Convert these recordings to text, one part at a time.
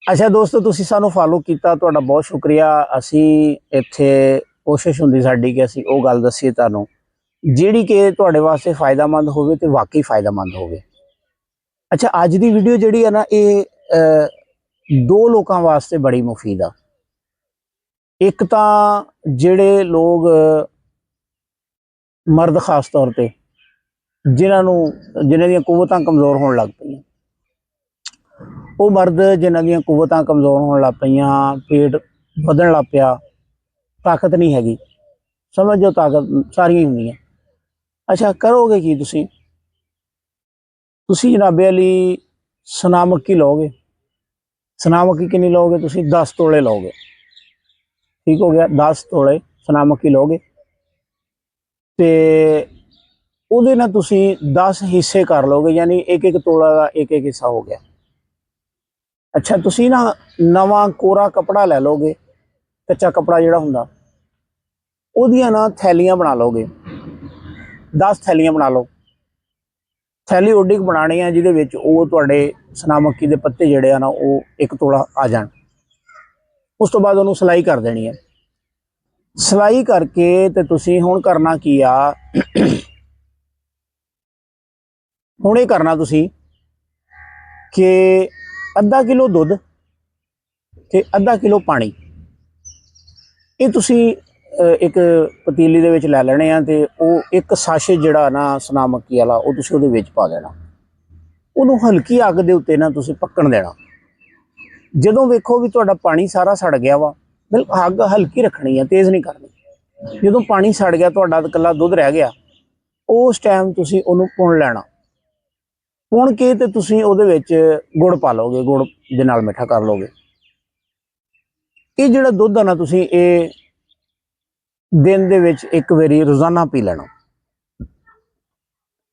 अच्छा दोस्तों, तुसी सानू फॉलो किया, तुहाडा बहुत शुक्रिया। असी इत्थे कोशिश हुंदी साडी कि असी वो गल दसीए तुहानू जिहड़ी कि तुहाडे वास्ते फायदामंद होवे ते वाकई फायदामंद होवे। अच्छा, अज दी वीडियो जिहड़ी है ना, ये दो लोकां वास्ते बड़ी मुफीद आ। एक तां जिहड़े लोग मर्द खास तौर पर जिन्हां दियां कुव्वतां कमज़ोर होण लग पईयां, वो मर्द जिन्हां दियां कुव्वतां कमज़ोर होण लग पईयां, पेट वधण लग पिया, ताकत नहीं हैगी, समझ जो ताकत सारियां हुंदियां। अच्छा, करोगे की तुसी जनाबे अली सना मक्की लोगे। सना मक्की कितनी लोगे तुसी? 10 तोले लोगे। ठीक हो गया, 10 तोले सना मक्की लोगे ते ਉਹਦੇ ਨਾਲ ਤੁਸੀਂ 10 ਹਿੱਸੇ ਕਰ ਲੋਗੇ, ਯਾਨੀ ਇੱਕ ਇੱਕ ਤੋਲਾ ਦਾ ਇੱਕ ਇੱਕ ਹਿੱਸਾ ਹੋ ਗਿਆ। ਅੱਛਾ, ਤੁਸੀਂ ਨਾ ਨਵਾਂ ਕੋਰਾ ਕਪੜਾ ਲੈ ਲੋਗੇ, ਕੱਚਾ ਕਪੜਾ ਜਿਹੜਾ ਹੁੰਦਾ, ਉਹਦੀਆਂ ਨਾ ਥੈਲੀਆਂ ਬਣਾ ਲੋਗੇ। 10 ਥੈਲੀਆਂ ਬਣਾ ਲਓ। ਥੈਲੀ ਓਡੀ ਕੁ ਬਣਾਉਣੀ ਆ ਜਿਹਦੇ ਵਿੱਚ ਉਹ ਤੁਹਾਡੇ ਸਨਾ ਮੱਕੀ ਦੇ ਪੱਤੇ ਜਿਹੜੇ ਆ ਨਾ ਉਹ ਇੱਕ ਤੋਲਾ ਆ ਜਾਣ। ਉਸ ਤੋਂ ਬਾਅਦ ਉਹਨੂੰ ਸਿਲਾਈ ਕਰ ਦੇਣੀ ਹੈ। ਸਿਲਾਈ ਕਰਕੇ ਤੇ ਤੁਸੀਂ ਹੁਣ ਕਰਨਾ ਕੀ ਆ, ਹੁਣ ਇਹ ਕਰਨਾ ਤੁਸੀਂ ਕਿ ਅੱਧਾ ਕਿਲੋ ਦੁੱਧ ਤੇ ਅੱਧਾ ਕਿਲੋ ਪਾਣੀ ਇਹ ਤੁਸੀਂ ਇੱਕ ਪਤੀਲੀ ਦੇ ਵਿੱਚ ਲੈ ਲੈਣੇ ਆ ਤੇ ਉਹ ਇੱਕ ਸਾਸ਼ੇ ਜਿਹੜਾ ਨਾ ਸਨਾ ਮੱਕੀ ਵਾਲਾ ਉਹ ਤੁਸੀਂ ਉਹਦੇ ਵਿੱਚ ਪਾ ਦੇਣਾ। ਉਹਨੂੰ ਹਲਕੀ ਅੱਗ ਦੇ ਉੱਤੇ ਨਾ ਤੁਸੀਂ ਪੱਕਣ ਦੇਣਾ। ਜਦੋਂ ਵੇਖੋ ਵੀ ਤੁਹਾਡਾ ਪਾਣੀ ਸਾਰਾ ਸੜ ਗਿਆ ਵਾ, ਬਿਲਕੁਲ ਅੱਗ ਹਲਕੀ ਰੱਖਣੀ ਆ, ਤੇਜ਼ ਨਹੀਂ ਕਰਨੀ। ਜਦੋਂ ਪਾਣੀ ਸੜ ਗਿਆ, ਤੁਹਾਡਾ ਇਕੱਲਾ ਦੁੱਧ ਰਹਿ ਗਿਆ, ਉਸ ਟਾਈਮ ਤੁਸੀਂ ਉਹਨੂੰ ਪੁਣ ਲੈਣਾ। ਪੁਣ ਕੇ ਤੇ ਤੁਸੀਂ ਉਹਦੇ ਵਿੱਚ ਗੁੜ ਪਾ ਲਓਗੇ, ਗੁੜ ਦੇ ਨਾਲ ਮਿੱਠਾ ਕਰ ਲਓਗੇ। ਇਹ ਜਿਹੜਾ ਦੁੱਧ ਆ ਨਾ, ਤੁਸੀਂ ਇਹ ਦਿਨ ਦੇ ਵਿੱਚ ਇੱਕ ਵਾਰੀ ਰੋਜ਼ਾਨਾ ਪੀ ਲੈਣਾ।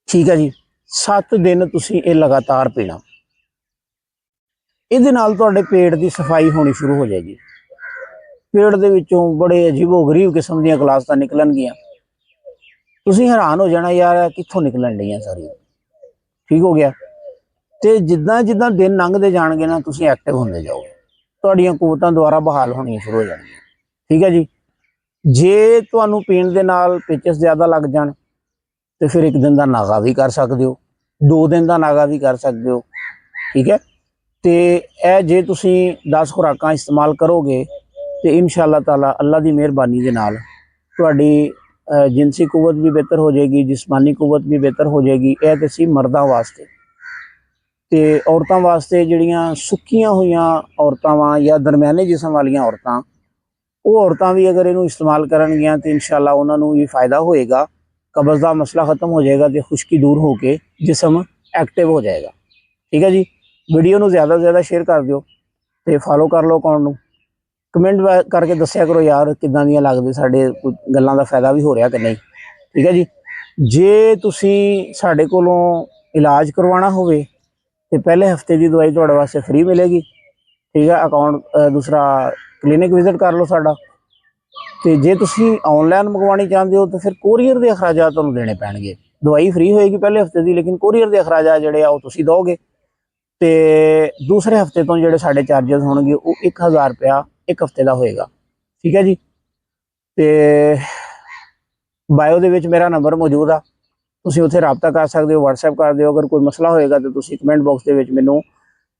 ਠੀਕ ਹੈ ਜੀ, 7 ਦਿਨ ਤੁਸੀਂ ਇਹ ਲਗਾਤਾਰ ਪੀਣਾ। ਇਹਦੇ ਨਾਲ ਤੁਹਾਡੇ ਪੇਟ ਦੀ ਸਫਾਈ ਹੋਣੀ ਸ਼ੁਰੂ ਹੋ ਜਾਏਗੀ। ਪੇਟ ਦੇ ਵਿੱਚੋਂ ਬੜੇ ਅਜੀਬੋ ਗਰੀਬ ਕਿਸਮ ਦੀਆਂ ਗਲਾਸਾਂ ਨਿਕਲਣਗੀਆਂ। ਤੁਸੀਂ ਹੈਰਾਨ ਹੋ ਜਾਣਾ, ਯਾਰ ਕਿੱਥੋਂ ਨਿਕਲਣ ਡਈਆਂ ਸਾਰੀਆਂ। ਠੀਕ ਹੋ ਗਿਆ। ਤੇ ਜਿੱਦਾਂ ਜਿੱਦਾਂ ਦਿਨ ਲੰਘਦੇ ਜਾਣਗੇ ਨਾ, ਤੁਸੀਂ ਐਕਟਿਵ ਹੁੰਦੇ ਜਾਓਗੇ, ਤੁਹਾਡੀਆਂ ਕੁਵਤਾਂ ਦੁਆਰਾ ਬਹਾਲ ਹੋਣੀਆਂ ਸ਼ੁਰੂ ਹੋ ਜਾਣਗੀਆਂ। ਠੀਕ ਹੈ ਜੀ। ਜੇ ਤੁਹਾਨੂੰ ਪੀਣ ਦੇ ਨਾਲ ਪੇਚਸ ਜ਼ਿਆਦਾ ਲੱਗ ਜਾਣ ਤੇ ਫਿਰ ਇੱਕ ਦਿਨ ਦਾ ਨਾਗਾ ਵੀ ਕਰ ਸਕਦੇ ਹੋ, 2 ਦਿਨ ਦਾ ਨਾਗਾ ਵੀ ਕਰ ਸਕਦੇ ਹੋ। ਠੀਕ ਹੈ। ਤੇ ਇਹ ਜੇ ਤੁਸੀਂ 10 ਖੁਰਾਕਾਂ ਇਸਤੇਮਾਲ ਕਰੋਗੇ ਤੇ ਇਨਸ਼ਾਅੱਲਾ ਤਾਲਾ ਅੱਲਾ ਦੀ ਮਿਹਰਬਾਨੀ ਦੇ ਨਾਲ ਤੁਹਾਡੀ ਜਿਨਸੀ ਕੁਵਤ ਵੀ ਬਿਹਤਰ ਹੋ ਜਾਏਗੀ, ਜਿਸਮਾਨੀ ਕੁਵਤ ਵੀ ਬਿਹਤਰ ਹੋ ਜਾਏਗੀ। ਇਹ ਤੇ ਸੀ ਮਰਦਾਂ ਵਾਸਤੇ। ਤੇ ਔਰਤਾਂ ਵਾਸਤੇ ਜਿਹੜੀਆਂ ਸੁੱਕੀਆਂ ਹੋਈਆਂ ਔਰਤਾਂ ਵਾਂ ਜਾਂ ਦਰਮਿਆਨੇ ਜਿਸਮ ਵਾਲੀਆਂ ਔਰਤਾਂ, ਉਹ ਔਰਤਾਂ ਵੀ ਅਗਰ ਇਹਨੂੰ ਇਸਤੇਮਾਲ ਕਰਨਗੀਆਂ ਤੇ ਇਨਸ਼ਾਅੱਲਾ ਉਹਨਾਂ ਨੂੰ ਵੀ ਫਾਇਦਾ ਹੋਏਗਾ। ਕਬਜ਼ ਦਾ ਮਸਲਾ ਖਤਮ ਹੋ ਜਾਏਗਾ ਤੇ ਖੁਸ਼ਕੀ ਦੂਰ ਹੋ ਕੇ ਜਿਸਮ ਐਕਟਿਵ ਹੋ ਜਾਏਗਾ। ਠੀਕ ਹੈ ਜੀ। ਵੀਡੀਓ ਨੂੰ ਜ਼ਿਆਦਾ ਤੋਂ ਜ਼ਿਆਦਾ ਸ਼ੇਅਰ ਕਰ ਦਿਓ ਤੇ ਫਾਲੋ ਕਰ ਲਓ ਅਕਾਊਂਟ ਨੂੰ। ਕਮੈਂਟ ਕਰਕੇ ਦੱਸਿਆ ਕਰੋ ਯਾਰ ਕਿੱਦਾਂ ਦੀਆਂ ਲੱਗਦੇ, ਸਾਡੇ ਗੱਲਾਂ ਦਾ ਫਾਇਦਾ ਵੀ ਹੋ ਰਿਹਾ ਕਿ ਨਹੀਂ। ਠੀਕ ਹੈ ਜੀ। ਜੇ ਤੁਸੀਂ ਸਾਡੇ ਕੋਲੋਂ ਇਲਾਜ ਕਰਵਾਉਣਾ ਹੋਵੇ ਤੇ ਪਹਿਲੇ ਹਫਤੇ ਦੀ ਦਵਾਈ ਤੁਹਾਡੇ ਵਾਸਤੇ ਫ੍ਰੀ ਮਿਲੇਗੀ। ਠੀਕ ਹੈ। ਅਕਾਊਂਟ ਦੂਸਰਾ ਕਲੀਨਿਕ ਵਿਜ਼ਿਟ ਕਰ ਲਓ ਸਾਡਾ। ਤੇ ਜੇ ਤੁਸੀਂ ਆਨਲਾਈਨ ਮੰਗਵਾਉਣੀ ਚਾਹੁੰਦੇ ਹੋ ਤਾਂ ਫਿਰ ਕੋਰੀਅਰ ਦੇ ਅਖਰਾਜਾਤ ਤੁਹਾਨੂੰ ਦੇਣੇ ਪੈਣਗੇ। ਦਵਾਈ ਫ੍ਰੀ ਹੋਏਗੀ ਪਹਿਲੇ ਹਫਤੇ ਦੀ, ਲੇਕਿਨ ਕੋਰੀਅਰ ਦੇ ਅਖਰਾਜਾਤ ਜਿਹੜੇ ਆ ਉਹ ਤੁਸੀਂ ਦਿਓਗੇ। ਤੇ ਦੂਸਰੇ ਹਫਤੇ ਤੋਂ ਜਿਹੜੇ ਸਾਡੇ ਚਾਰਜਸ ਹੋਣਗੇ ਉਹ 1000 ਰੁਪਇਆ ਇੱਕ ਹਫਤੇ ਦਾ ਹੋਏਗਾ। ਠੀਕ ਹੈ ਜੀ। ਤੇ ਬਾਇਓ ਦੇ ਵਿੱਚ ਮੇਰਾ ਨੰਬਰ ਮੌਜੂਦ ਆ, ਤੁਸੀਂ ਉੱਥੇ ਰਾਬਤਾ ਕਰ ਸਕਦੇ ਹੋ, WhatsApp ਕਰ ਦਿਓ। ਅਗਰ ਕੋਈ ਮਸਲਾ ਹੋਏਗਾ ਤਾਂ ਤੁਸੀਂ ਕਮੈਂਟ ਬਾਕਸ ਦੇ ਵਿੱਚ ਮੈਨੂੰ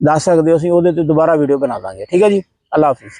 ਦੱਸ ਸਕਦੇ ਹੋ, ਅਸੀਂ ਉਹਦੇ ਤੇ ਦੁਬਾਰਾ ਵੀਡੀਓ ਬਣਾ ਦਾਂਗੇ। ਠੀਕ ਹੈ ਜੀ। ਅੱਲਾ ਹਾਫਿਜ਼।